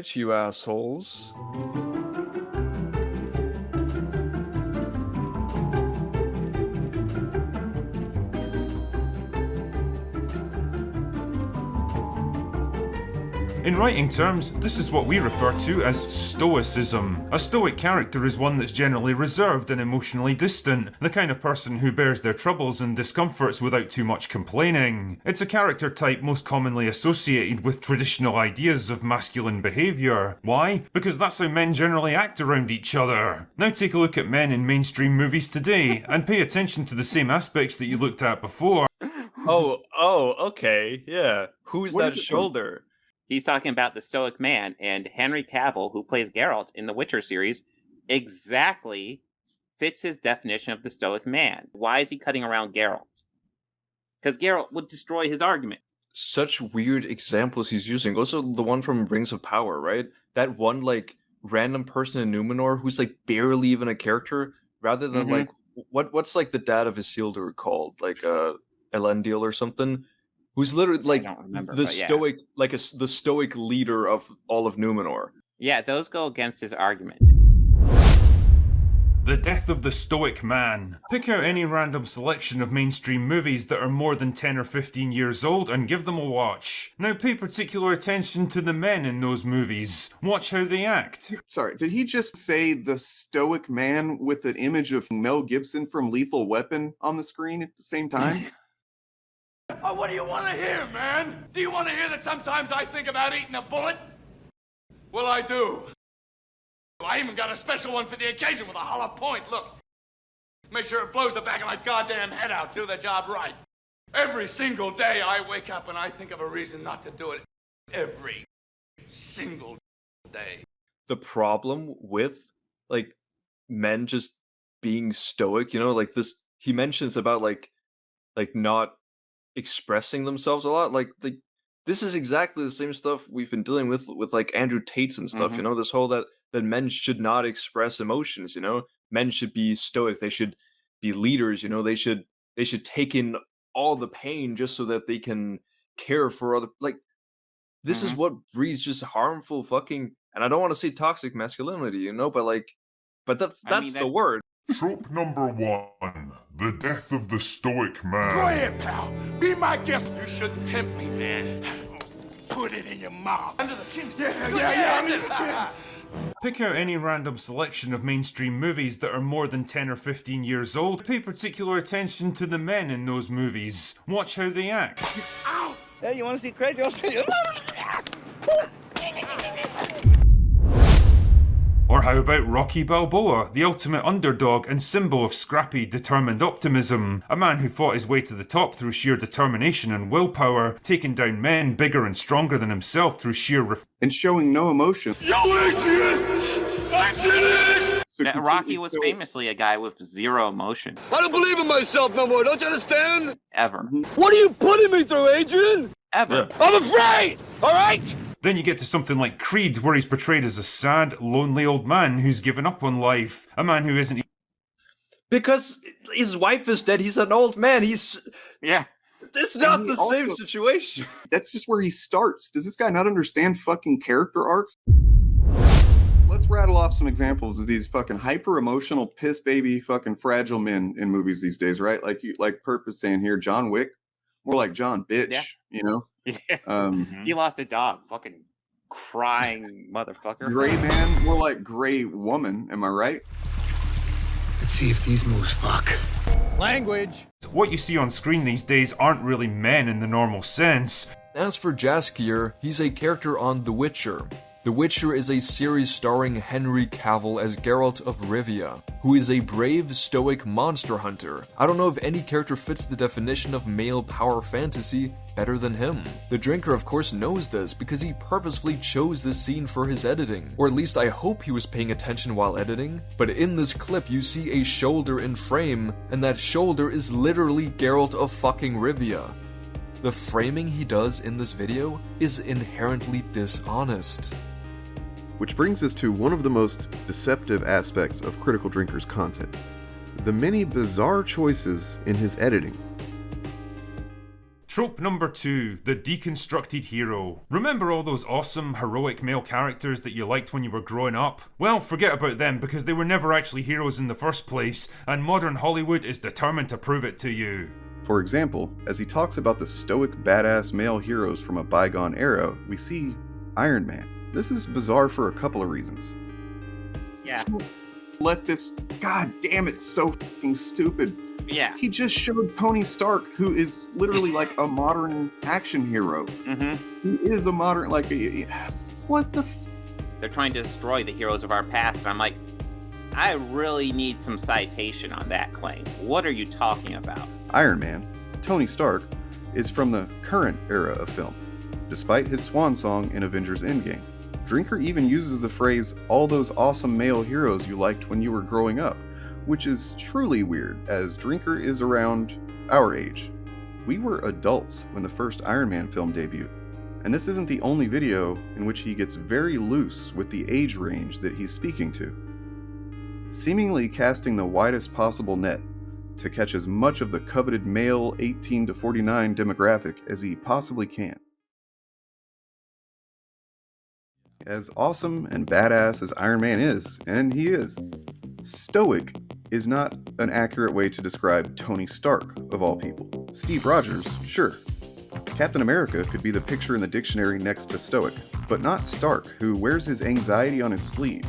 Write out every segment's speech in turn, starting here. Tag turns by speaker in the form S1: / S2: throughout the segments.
S1: right, you assholes.
S2: In writing terms, this is what we refer to as stoicism. A stoic character is one that's generally reserved and emotionally distant, the kind of person who bears their troubles and discomforts without too much complaining. It's a character type most commonly associated with traditional ideas of masculine behaviour. Why? Because that's how men generally act around each other. Now take a look at men in mainstream movies today, and pay attention to the same aspects that you looked at before.
S1: Okay, yeah. Who's that shoulder?
S3: He's talking about the Stoic man, and Henry Cavill, who plays Geralt in the Witcher series, exactly fits his definition of the Stoic man. Why is he cutting around Geralt? Because Geralt would destroy his argument.
S1: Such weird examples he's using. Also, the one from Rings of Power, right? That one, like, random person in Numenor who's, like, barely even a character, rather than, like, what's, like, the dad of Isildur called? Like, Elendil or something? Who's literally like the Stoic, the Stoic leader of all of Numenor.
S3: Yeah, those go against his argument.
S2: The death of the Stoic man. Pick out any random selection of mainstream movies that are more than 10 or 15 years old and give them a watch. Now pay particular attention to the men in those movies. Watch how they act.
S4: Sorry, did he just say the Stoic man with an image of Mel Gibson from Lethal Weapon on the screen at the same time?
S5: Oh, what do you want to hear, man? Do you want to hear that sometimes I think about eating a bullet? Well, I do. I even got a special one for the occasion with a hollow point. Look. Make sure it blows the back of my goddamn head out. Do the job right. Every single day I wake up and I think of a reason not to do it. Every single day.
S1: The problem with, like, men just being stoic, you know, like this, he mentions about, like not expressing themselves a lot, like this is exactly the same stuff we've been dealing with like Andrew Tate's and stuff, you know, this whole that men should not express emotions, you know, men should be stoic, they should be leaders, you know, they should take in all the pain just so that they can care for other, like, this is what breeds just harmful fucking, and I don't want to say toxic masculinity, you know, but that's the word.
S6: Trope number 1, the death of the Stoic man.
S5: Go ahead, pal. Be my guest. You shouldn't tempt me, man. Put it in your mouth. Under the chin. Yeah, under the chin.
S2: Pick out any random selection of mainstream movies that are more than 10 or 15 years old. Pay particular attention to the men in those movies. Watch how they act.
S5: Ow!
S7: Hey, you want to see crazy? I'll tell you.
S2: Or how about Rocky Balboa, the ultimate underdog and symbol of scrappy, determined optimism? A man who fought his way to the top through sheer determination and willpower, taking down men bigger and stronger than himself through sheer
S4: and showing no emotion.
S5: Yo, Adrian! I did it!
S3: Rocky was famously a guy with zero emotion.
S7: I don't believe in myself no more, don't you understand?
S3: Ever.
S7: What are you putting me through, Adrian?
S3: Ever.
S7: Yeah. I'm afraid! Alright?
S2: Then you get to something like Creed, where he's portrayed as a sad, lonely old man who's given up on life. A man who isn't...
S1: Because his wife is dead, he's an old man,
S3: Yeah.
S1: It's not the same situation.
S4: That's just where he starts. Does this guy not understand fucking character arcs? Let's rattle off some examples of these fucking hyper-emotional, piss baby, fucking fragile men in movies these days, right? Like Perp is saying here, John Wick. More like John Bitch, you know?
S3: Yeah. He lost a dog. Fucking crying motherfucker.
S4: Gray man, more like gray woman. Am I right?
S7: Let's see if these moves fuck. Language.
S2: What you see on screen these days aren't really men in the normal sense.
S8: As for Jaskier, he's a character on The Witcher. The Witcher is a series starring Henry Cavill as Geralt of Rivia, who is a brave, stoic monster hunter. I don't know if any character fits the definition of male power fantasy better than him. The Drinker of course knows this because he purposefully chose this scene for his editing, or at least I hope he was paying attention while editing, but in this clip you see a shoulder in frame, and that shoulder is literally Geralt of fucking Rivia. The framing he does in this video is inherently dishonest.
S9: Which brings us to one of the most deceptive aspects of Critical Drinker's content: the many bizarre choices in his editing.
S2: Trope number 2, the deconstructed hero. Remember all those awesome, heroic male characters that you liked when you were growing up? Well, forget about them because they were never actually heroes in the first place, and modern Hollywood is determined to prove it to you.
S9: For example, as he talks about the stoic badass male heroes from a bygone era, we see Iron Man. This is bizarre for a couple of reasons.
S3: Yeah.
S4: Let this, god damn it, so fucking stupid.
S3: Yeah.
S4: He just showed Tony Stark, who is literally like a modern action hero. He is a modern, like, what the
S3: They're trying to destroy the heroes of our past, and I'm like, I really need some citation on that claim. What are you talking about?
S9: Iron Man, Tony Stark, is from the current era of film, despite his swan song in Avengers Endgame. Drinker even uses the phrase, all those awesome male heroes you liked when you were growing up, which is truly weird, as Drinker is around our age. We were adults when the first Iron Man film debuted, and this isn't the only video in which he gets very loose with the age range that he's speaking to, seemingly casting the widest possible net to catch as much of the coveted male 18 to 49 demographic as he possibly can. As awesome and badass as Iron Man is, and he is, stoic is not an accurate way to describe Tony Stark, of all people. Steve Rogers, sure. Captain America could be the picture in the dictionary next to stoic, but not Stark, who wears his anxiety on his sleeve,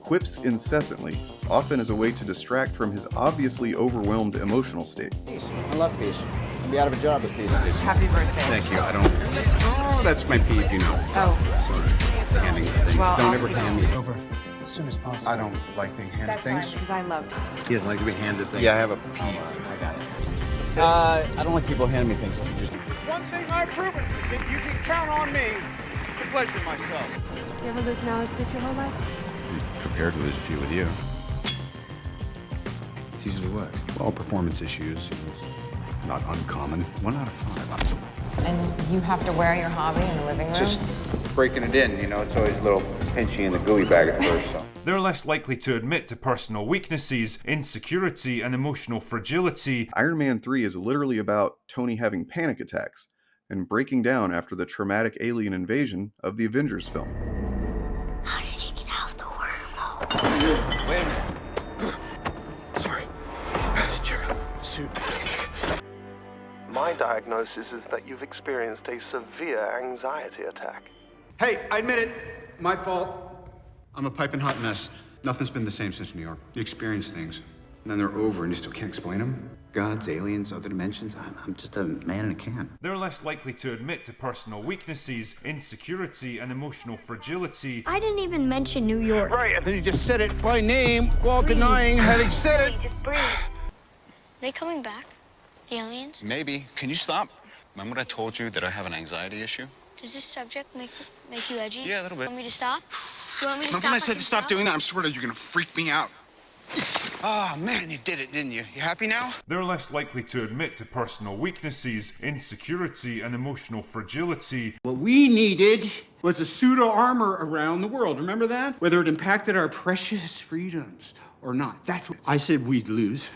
S9: quips incessantly, often as a way to distract from his obviously overwhelmed emotional state.
S7: Peace. I love peace. I'll be out of a job with peace.
S10: Happy birthday.
S7: Thank you. I don't. Oh, that's my peeve, you know.
S10: Oh.
S7: Sorry. Handing things.
S10: Well,
S7: don't ever hand me.
S10: over as soon as possible.
S7: I don't like being handed things.
S10: Because I loved it.
S7: He doesn't like to be handed things. Yeah, I have a peeve. I got it. I don't like people handing me things. Just
S5: One thing I've proven is that you can count on me to pleasure myself.
S10: You ever lose knowledge that your whole life?
S7: prepared to lose a few with you. This usually works. Well, performance issues. Not uncommon. 1 out of 5.
S11: And you have to wear your hobby in the living room?
S7: Just breaking it in, you know, it's always a little pinchy in the gooey bag at first, so.
S2: They're less likely to admit to personal weaknesses, insecurity, and emotional fragility.
S9: Iron Man 3 is literally about Tony having panic attacks and breaking down after the traumatic alien invasion of the Avengers film.
S11: How did you get out of the wormhole?
S7: Wait a minute. Sorry. Suit.
S12: My diagnosis is that you've experienced a severe anxiety attack.
S7: Hey, I admit it. My fault. I'm a piping hot mess. Nothing's been the same since New York. You experience things, and then they're over, and you still can't explain them. Gods, aliens, other dimensions. I'm just a man in a can.
S2: They're less likely to admit to personal weaknesses, insecurity, and emotional fragility.
S11: I didn't even mention New York.
S7: Right, and then you just said it by name while denying having said it.
S11: Just breathe. They coming back? The aliens?
S13: Maybe. Can you stop? Remember I told you that I have an anxiety issue?
S11: Does this subject make you edgy?
S13: Yeah, a little bit.
S11: Want me to stop? You want me to
S13: Remember
S11: stop?
S13: when I said to stop doing that? I swear to you, you're gonna freak me out. Oh man, you did it, didn't you? You happy now?
S2: They're less likely to admit to personal weaknesses, insecurity, and emotional fragility.
S7: What we needed was a pseudo armor around the world. Remember that? Whether it impacted our precious freedoms or not. That's what I said we'd lose.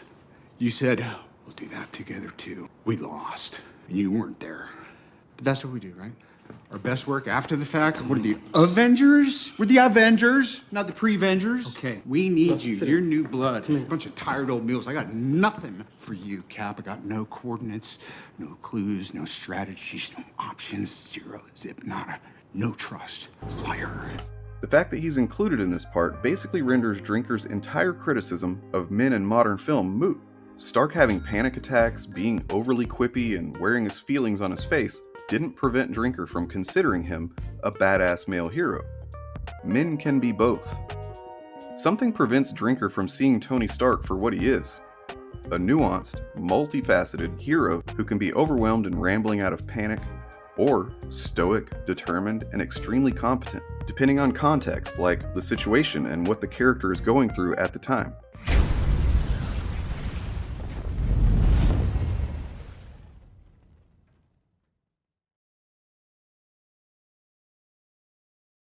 S7: You said, we'll do that together too. We lost, and you weren't there. But that's what we do, right? Our best work after the fact. What are the Avengers? We're the Avengers, not the pre-Vengers. Okay. We need you. You're new blood. A bunch of tired old mules. I got nothing for you, Cap. I got no coordinates, no clues, no strategies, no options, zero, zip, nada. No trust. Liar.
S9: The fact that he's included in this part basically renders Drinker's entire criticism of men in modern film moot. Stark having panic attacks, being overly quippy, and wearing his feelings on his face didn't prevent Drinker from considering him a badass male hero. Men can be both. Something prevents Drinker from seeing Tony Stark for what he is. A nuanced, multifaceted hero who can be overwhelmed and rambling out of panic, or stoic, determined, and extremely competent, depending on context, like the situation and what the character is going through at the time.